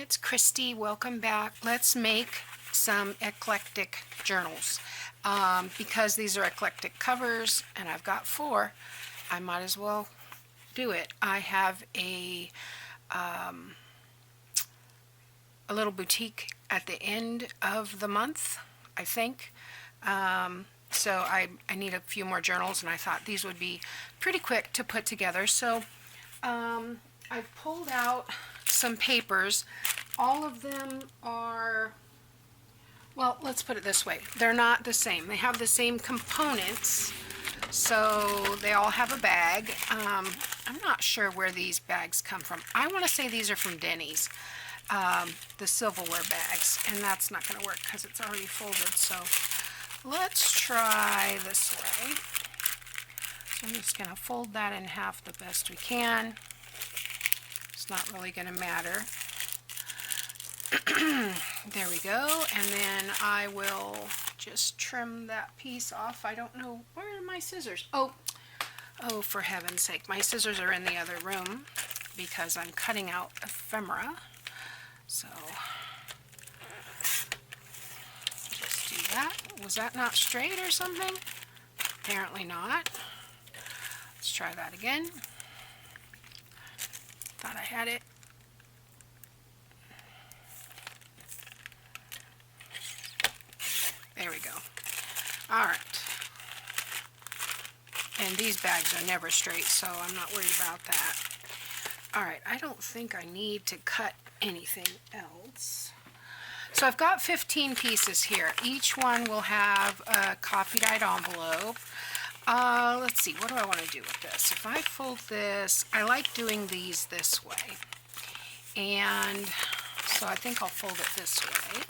it's Kristi. Welcome back. Let's make some eclectic journals. Because these are eclectic covers and I've got 4, I might as well do it. I have a little boutique at the end of the month, I think. So I need a few more journals, and I thought these would be pretty quick to put together. So I've pulled out some papers. All of them are, well, let's put it this way. They're not the same. They have the same components, so they all have a bag. I'm not sure where these bags come from. I want to say these are from Denny's, the silverware bags, and that's not going to work because it's already folded. So let's try this way. So I'm just going to fold that in half the best we can. It's not really going to matter. There we go. And then I will just trim that piece off. I don't know, where are my scissors? Oh, for heaven's sake. My scissors are in the other room because I'm cutting out ephemera. So just do that. Was that not straight or something? Apparently not. Let's try that again. Thought I had it. There we go. All right. And these bags are never straight, so I'm not worried about that. All right, I don't think I need to cut anything else. So I've got 15 pieces here. Each one will have a coffee dyed envelope. Let's see, what do I want to do with this? If I fold this, I like doing these this way. And so I think I'll fold it this way,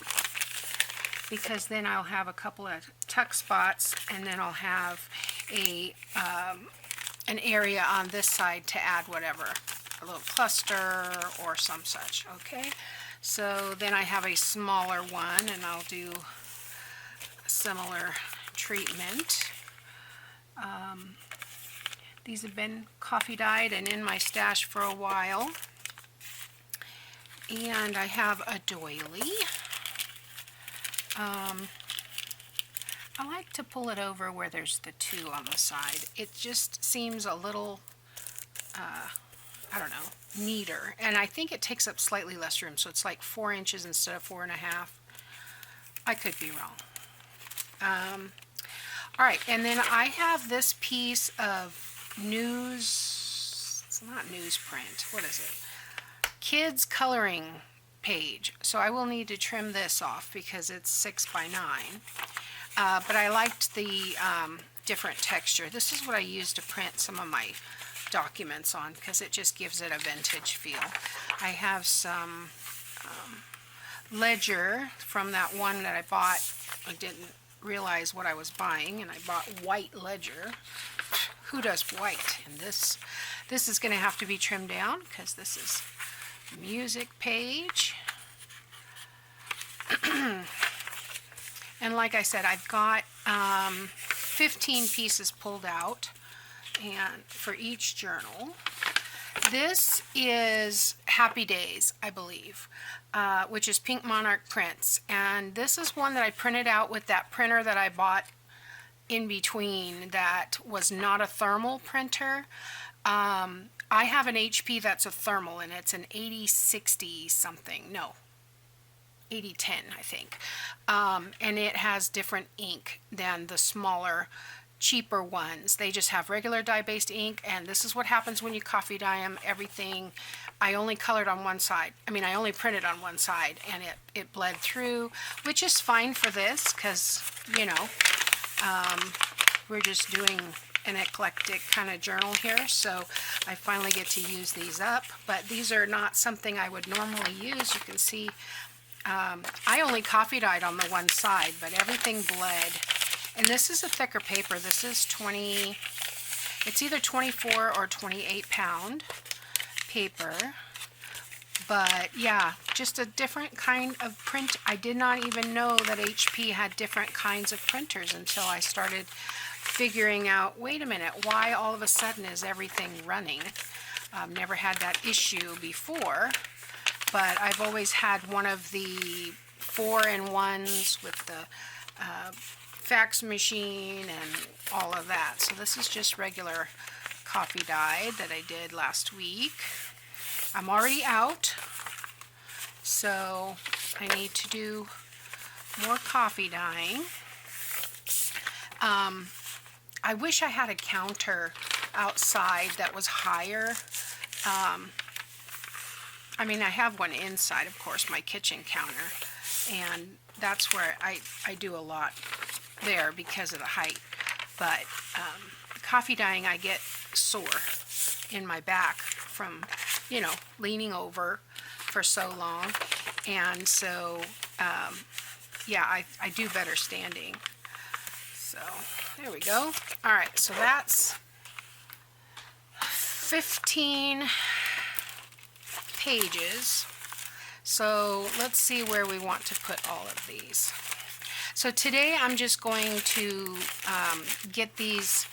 because then I'll have a couple of tuck spots, and then I'll have an area on this side to add whatever, a little cluster or some such. Okay, so then I have a smaller one, and I'll do a similar treatment. These have been coffee dyed and in my stash for a while. And I have a doily. I like to pull it over where there's the 2 on the side. It just seems a little, I don't know, neater. And I think it takes up slightly less room, so it's like 4 inches instead of 4.5. I could be wrong. All right, and then I have this piece of it's not newsprint, what is it? Kids coloring page. So I will need to trim this off because it's 6 by 9. But I liked the different texture. This is what I use to print some of my documents on because it just gives it a vintage feel. I have some ledger from that one that I bought. I didn't realize what I was buying, and I bought white ledger. Who does white? And this is going to have to be trimmed down because this is music page. And like I said, I've got 15 pieces pulled out, and for each journal. This is Happy Days, I believe, which is Pink Monarch prints, and this is one that I printed out with that printer that I bought in between that was not a thermal printer. I have an HP that's a thermal, and it's an 8060 something, no, 8010 I think, and it has different ink than the smaller cheaper ones. They just have regular dye-based ink, and this is what happens when you coffee dye them. Everything, I only colored on one side. I mean, I only printed on one side, and it bled through, which is fine for this because, you know, we're just doing an eclectic kind of journal here, so I finally get to use these up. But these are not something I would normally use. You can see I only coffee dyed on the one side, but everything bled. And this is a thicker paper. This is it's either 24 or 28 pound paper. But yeah, just a different kind of print. I did not even know that HP had different kinds of printers until I started figuring out, wait a minute, why all of a sudden is everything running? Never had that issue before. but I've always had one of the 4-in-1s with the fax machine and all of that. So this is just regular coffee dye that I did last week. I'm already out, so I need to do more coffee dyeing. I wish I had a counter outside that was higher. I mean, I have one inside, of course, my kitchen counter, and that's where I do a lot there because of the height. But coffee dyeing, I get sore in my back from, you know, leaning over for so long. And so, yeah, I do better standing. So, there we go. All right, so that's 15 pages. So let's see where we want to put all of these. So today I'm just going to get these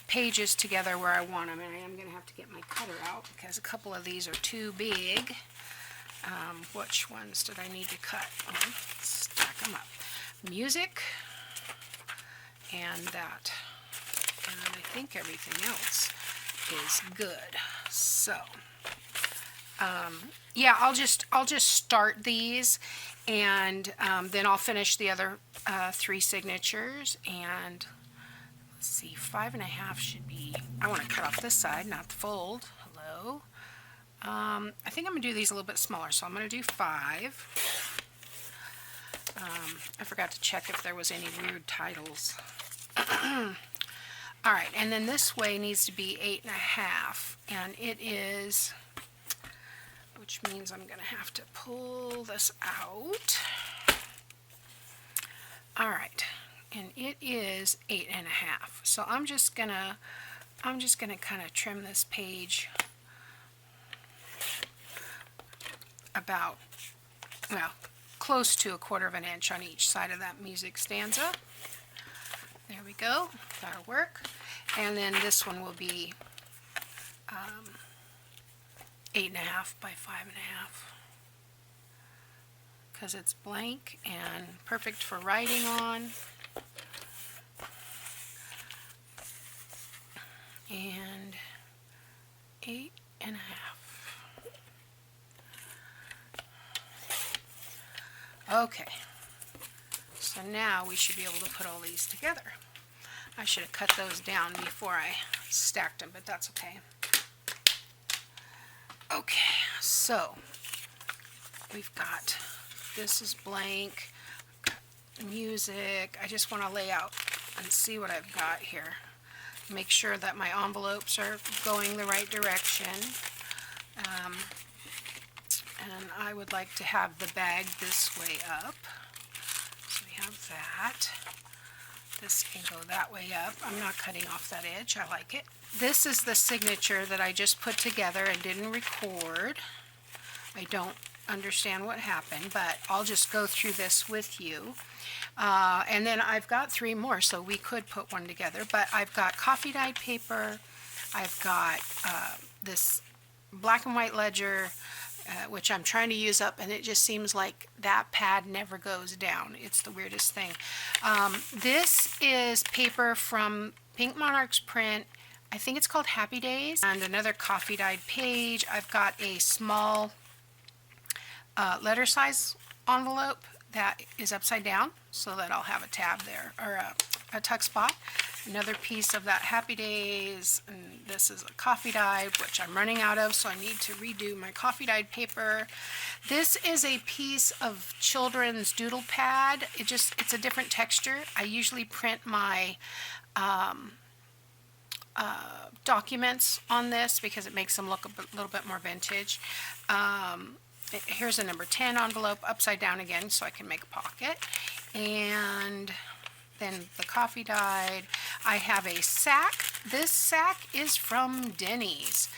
pages together where I want them, and I am going to have to get my cutter out because a couple of these are too big. Which ones did I need to cut? Stack them up. Music and that, and I think everything else is good. So yeah, I'll just start these, and then I'll finish the other 3 signatures. And let's see, 5.5 should be, I want to cut off this side, not the fold. Hello. I think I'm going to do these a little bit smaller, so I'm going to do 5. I forgot to check if there was any weird titles. Alright, and then this way needs to be 8.5, and it is, which means I'm going to have to pull this out. Alright, and it is 8.5. So I'm just gonna kind of trim this page about, well, close to 1/4 inch on each side of that music stanza. There we go, that'll work. And then this one will be 8.5 by 5.5 because it's blank and perfect for writing on. And 8.5. Okay, so now we should be able to put all these together. I should have cut those down before I stacked them, but that's okay. Okay, so we've got, this is blank, music. I just want to lay out and see what I've got here. Make sure that my envelopes are going the right direction. And I would like to have the bag this way up. So we have that. This can go that way up. I'm not cutting off that edge. I like it. This is the signature that I just put together and didn't record. I don't understand what happened, but I'll just go through this with you. And then I've got 3 more, so we could put one together. But I've got coffee dyed paper. I've got this black and white ledger, which I'm trying to use up, and it just seems like that pad never goes down. It's the weirdest thing. This is paper from Pink Monarch's print. I think it's called Happy Days. And another coffee dyed page. I've got a small letter size envelope that is upside down, so that I'll have a tab there, or a tuck spot. Another piece of that Happy Days, and this is a coffee dye, which I'm running out of, so I need to redo my coffee dyed paper. This is a piece of children's doodle pad. It's a different texture. I usually print my documents on this because it makes them look a little bit more vintage. Here's a number 10 envelope, upside down again, so I can make a pocket. And then the coffee dyed. I have a sack. This sack is from Denny's.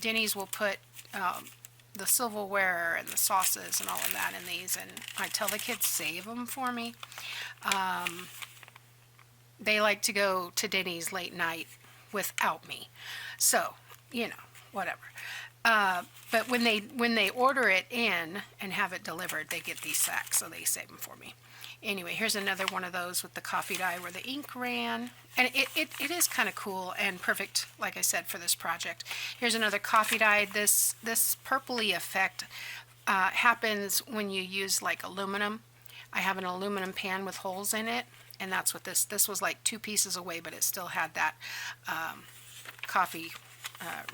Denny's will put the silverware and the sauces and all of that in these, and I tell the kids save them for me. They like to go to Denny's late night without me, so you know, whatever. But when they order it in and have it delivered, they get these sacks, so they save them for me. Anyway, here's another one of those with the coffee dye where the ink ran. And it is kind of cool and perfect, like I said, for this project. Here's another coffee dye. This purpley effect happens when you use like aluminum. I have an aluminum pan with holes in it, and that's what this was like 2 pieces away, but it still had that coffee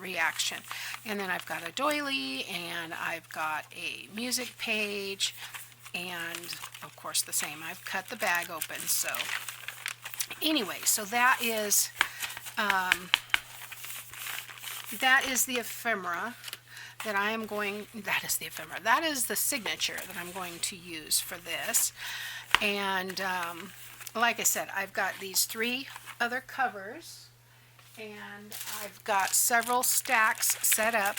reaction. And then I've got a doily, and I've got a music page, and of course the same. I've cut the bag open. So anyway, so that is the ephemera that I am going, that is the ephemera, that is the signature that I'm going to use for this. And like I said, I've got these 3 other covers, and I've got several stacks set up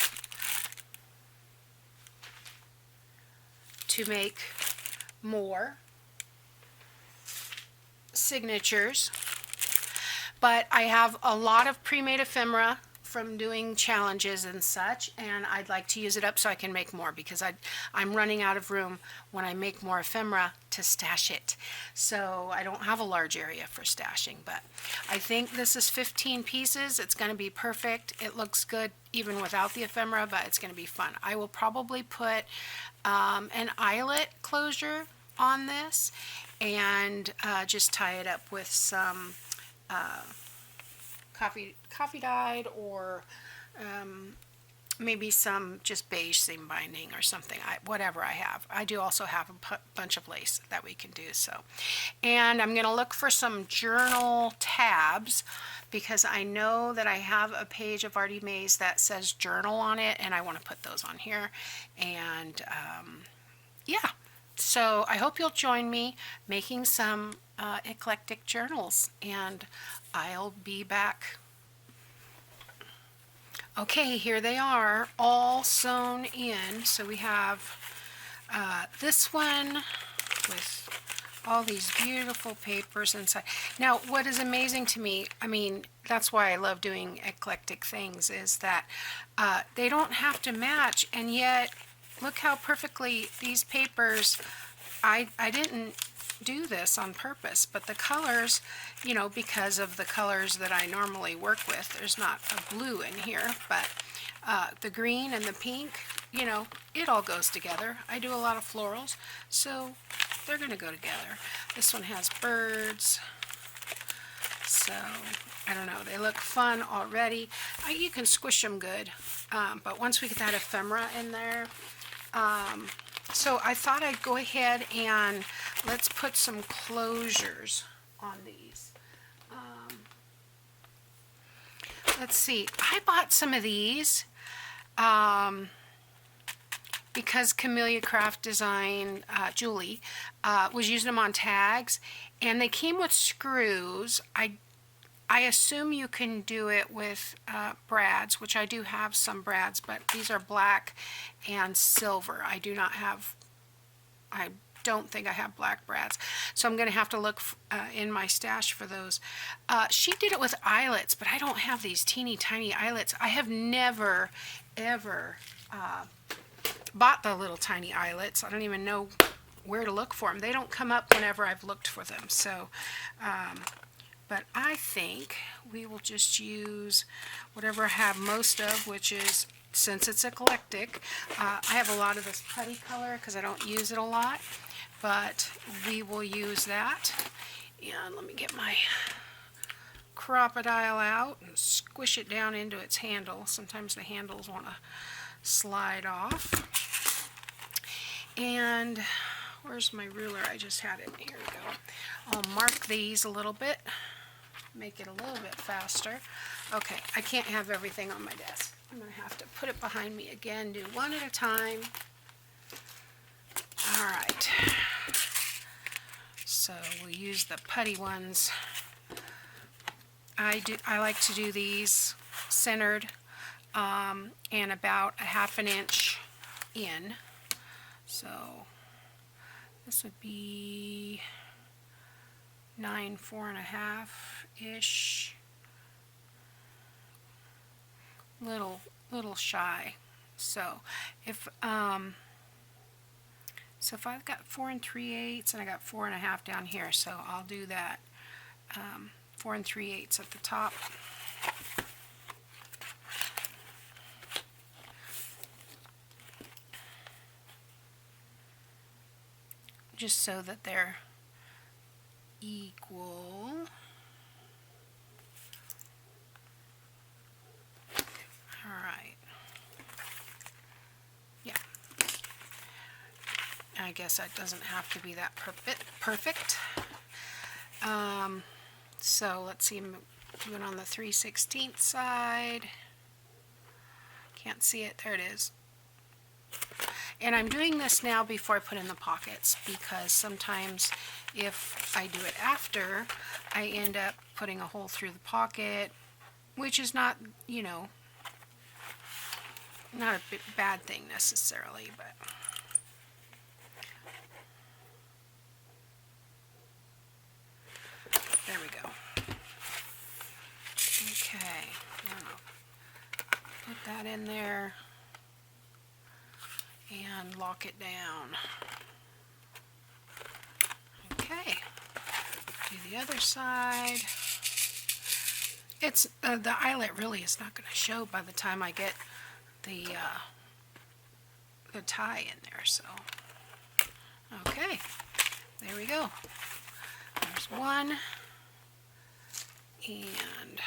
to make more signatures. But I have a lot of pre-made ephemera from doing challenges and such, and I'd like to use it up so I can make more, because I'm running out of room when I make more ephemera to stash it. So I don't have a large area for stashing, but I think this is 15 pieces. It's going to be perfect. It looks good even without the ephemera, but it's going to be fun. I will probably put an eyelet closure on this, and just tie it up with some coffee dyed, or maybe some just beige seam binding or something, whatever I have. I do also have a bunch of lace that we can do. So, and I'm going to look for some journal tabs, because I know that I have a page of Artie Mae's that says journal on it, and I want to put those on here. And yeah, so I hope you'll join me making some eclectic journals, and I'll be back. Okay, here they are, all sewn in. So we have this one with all these beautiful papers inside. Now, what is amazing to me, I mean, that's why I love doing eclectic things, is that they don't have to match, and yet look how perfectly these papers, I didn't do this on purpose, but the colors, you know, because of the colors that I normally work with, there's not a blue in here, but the green and the pink, you know, it all goes together. I do a lot of florals, so they're going to go together. This one has birds, so I don't know, they look fun already. You can squish them good, but once we get that ephemera in there, so I thought I'd go ahead and let's put some closures on these. Let's see, I bought some of these because Camellia Craft Design, Julie, was using them on tags, and they came with screws. I assume you can do it with brads, which I do have some brads, but these are black and silver. I don't think I have black brads, so I'm going to have to look in my stash for those. She did it with eyelets, but I don't have these teeny tiny eyelets. I have never ever bought the little tiny eyelets. I don't even know where to look for them. They don't come up whenever I've looked for them. So but I think we will just use whatever I have most of, which is, since it's eclectic, I have a lot of this putty color because I don't use it a lot, but we will use that. And let me get my crocodile out and squish it down into its handle. Sometimes the handles want to slide off. And where's my ruler? I just had it. Here we go. I'll mark these a little bit, make it a little bit faster. Okay, I can't have everything on my desk. I'm going to have to put it behind me again, do one at a time. All right. So we'll use the putty ones. I like to do these centered and about a ½ an inch in. So this would be 9 4.5 ish. Little shy So if I've got 4 3/8 and I got 4 1/2 down here, so I'll do that 4 3/8 at the top. Just so that they're equal. Alright. Yeah. I guess that doesn't have to be that perfect. So let's see, I'm doing on the 3/16 side. Can't see it. There it is. And I'm doing this now before I put in the pockets, because sometimes if I do it after, I end up putting a hole through the pocket, which is not, you know, not a bad thing necessarily, but there we go. Okay, put that in there and lock it down. Okay, do the other side. It's the eyelet really is not going to show by the time I get the tie in there. So okay, there we go. There's one, and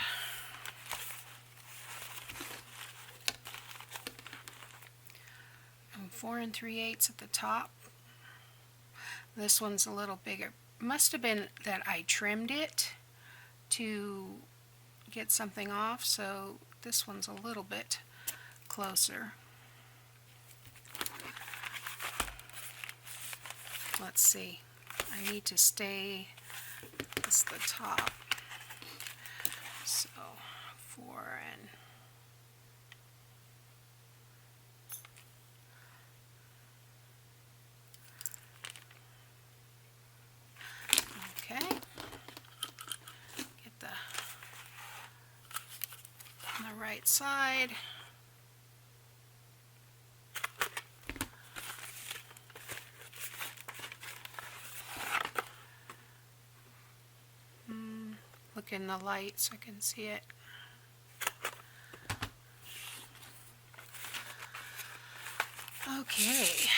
I'm 4 3/8 at the top. This one's a little bigger. Must have been that I trimmed it to get something off, so this one's a little bit closer. Let's see. I need to stay, this is the top. So 4 and okay. Get on the right side. Look in the light so I can see it. Okay.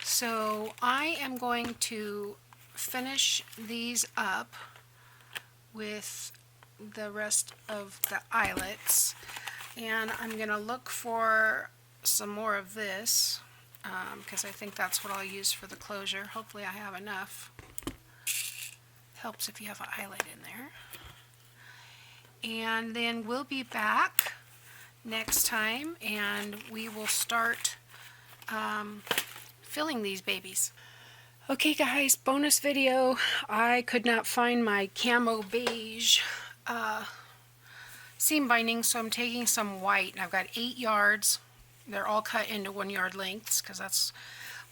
So I am going to finish these up with the rest of the eyelets, and I'm going to look for some more of this because I think that's what I'll use for the closure. Hopefully I have enough. Helps if you have an eyelet in there. And then we'll be back next time and we will start filling these babies. Okay guys, bonus video. I could not find my camo beige seam binding, so I'm taking some white, and I've got 8 yards. They're all cut into 1 yard lengths because that's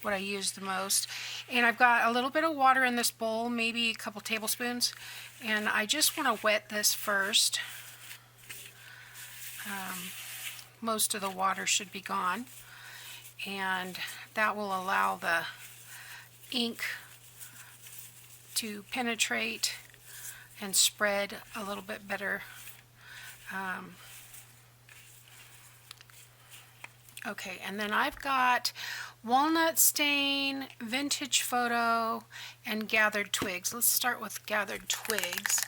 what I use the most. And I've got a little bit of water in this bowl, maybe a couple tablespoons, and I just want to wet this first. Most of the water should be gone, and that will allow the ink to penetrate and spread a little bit better. Okay, and then I've got walnut stain, vintage photo, and gathered twigs. Let's start with gathered twigs.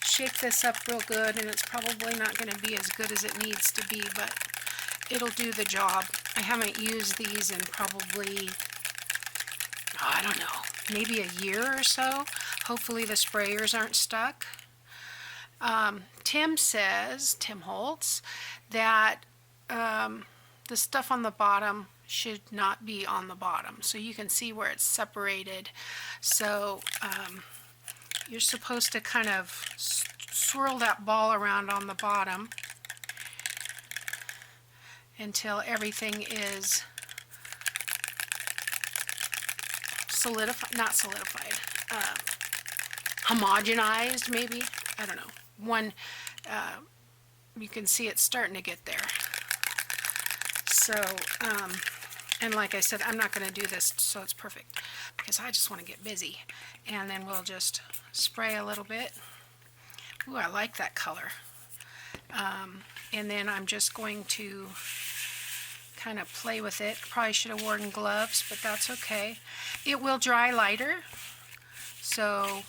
Shake this up real good, and it's probably not going to be as good as it needs to be, but it'll do the job. I haven't used these in probably, I don't know, maybe a year or so. Hopefully the sprayers aren't stuck. Tim says, Tim Holtz, that the stuff on the bottom should not be on the bottom, so you can see where it's separated. So you're supposed to kind of swirl that ball around on the bottom until everything is homogenized, maybe. I don't know. One you can see it's starting to get there. So, and like I said, I'm not going to do this so it's perfect because I just want to get busy. And then we'll just spray a little bit. Ooh, I like that color. And then I'm just going to kind of play with it. Probably should have worn gloves, but that's okay. It will dry lighter, so,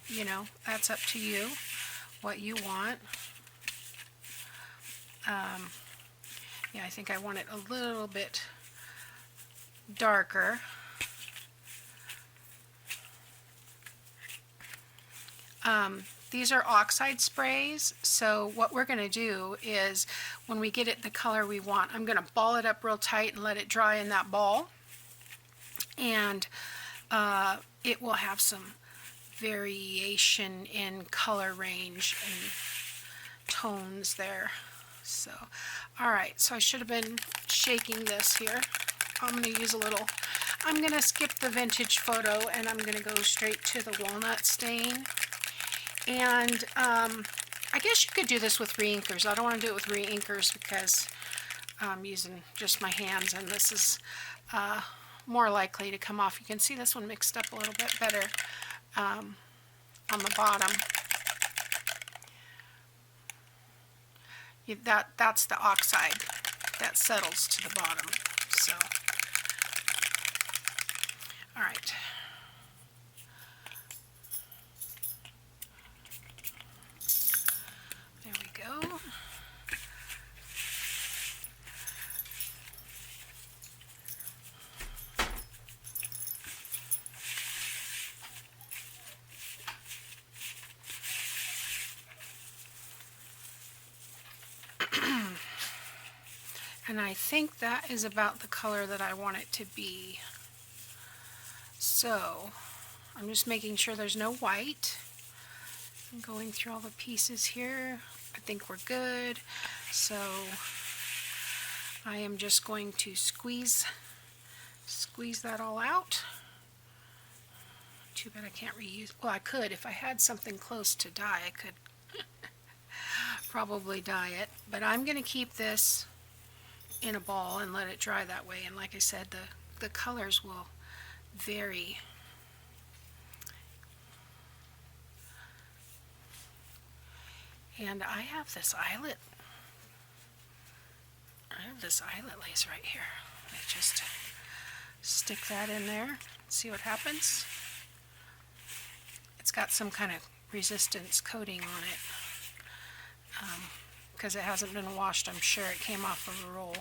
you know, that's up to you, what you want. Yeah, I think I want it a little bit darker. These are oxide sprays, so what we're going to do is when we get it the color we want, I'm going to ball it up real tight and let it dry in that ball, and it will have some variation in color range and tones there. So, alright, so I should have been shaking this here. I'm going to use a little, I'm going to skip the vintage photo and I'm going to go straight to the walnut stain. And I guess you could do this with re-inkers. I don't want to do it with re-inkers because I'm using just my hands, and this is more likely to come off. You can see this one mixed up a little bit better on the bottom. That's the oxide that settles to the bottom. So, all right. There we go. And I think that is about the color that I want it to be. So I'm just making sure there's no white. I'm going through all the pieces here. I think we're good. So I am just going to squeeze that all out. Too bad I can't reuse. Well, I could. If I had something close to dye, I could probably dye it. But I'm going to keep this in a ball and let it dry that way. And like I said, the colors will vary. And I have this eyelet. I have this eyelet lace right here. I just stick that in there, see what happens. It's got some kind of resistance coating on it. Because it hasn't been washed, I'm sure it came off of a roll.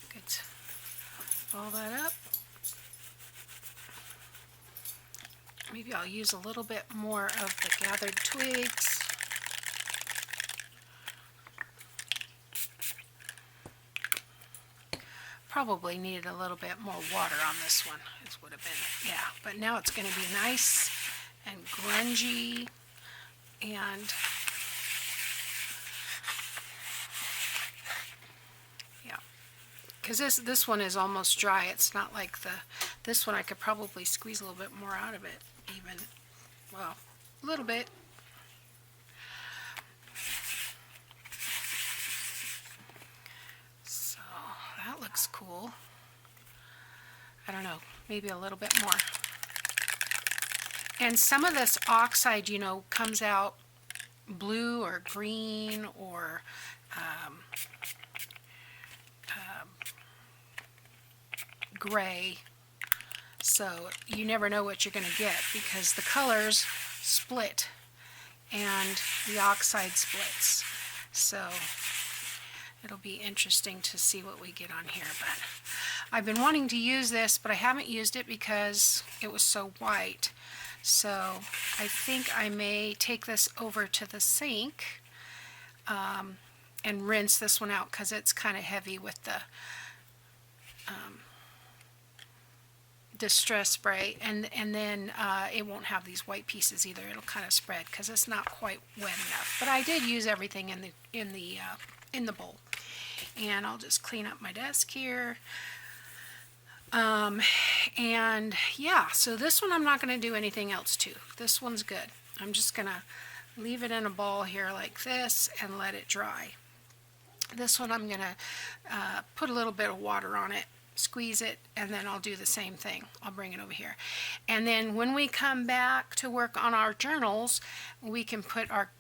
Good. Ball that up. Maybe I'll use a little bit more of the gathered twigs. Probably needed a little bit more water on this one. It would have been, yeah. But now it's going to be nice and grungy, and yeah, because this one is almost dry. It's not like this one. I could probably squeeze a little bit more out of it, even. Well, a little bit. That looks cool. I don't know, maybe a little bit more. And some of this oxide, you know, comes out blue or green or gray. So you never know what you're going to get because the colors split and the oxide splits. So it'll be interesting to see what we get on here. But I've been wanting to use this, but I haven't used it because it was so white. So I think I may take this over to the sink and rinse this one out because it's kind of heavy with the distress spray, and then it won't have these white pieces either. It'll kind of spread because it's not quite wet enough. But I did use everything in the bowl. And I'll just clean up my desk here. And yeah, so this one I'm not going to do anything else to. This one's good. I'm just going to leave it in a ball here like this and let it dry. This one I'm going to put a little bit of water on it, squeeze it, and then I'll do the same thing. I'll bring it over here. And then when we come back to work on our journals, we can put our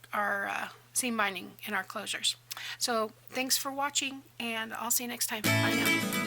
seam binding in our closures. So thanks for watching, and I'll see you next time. Bye now.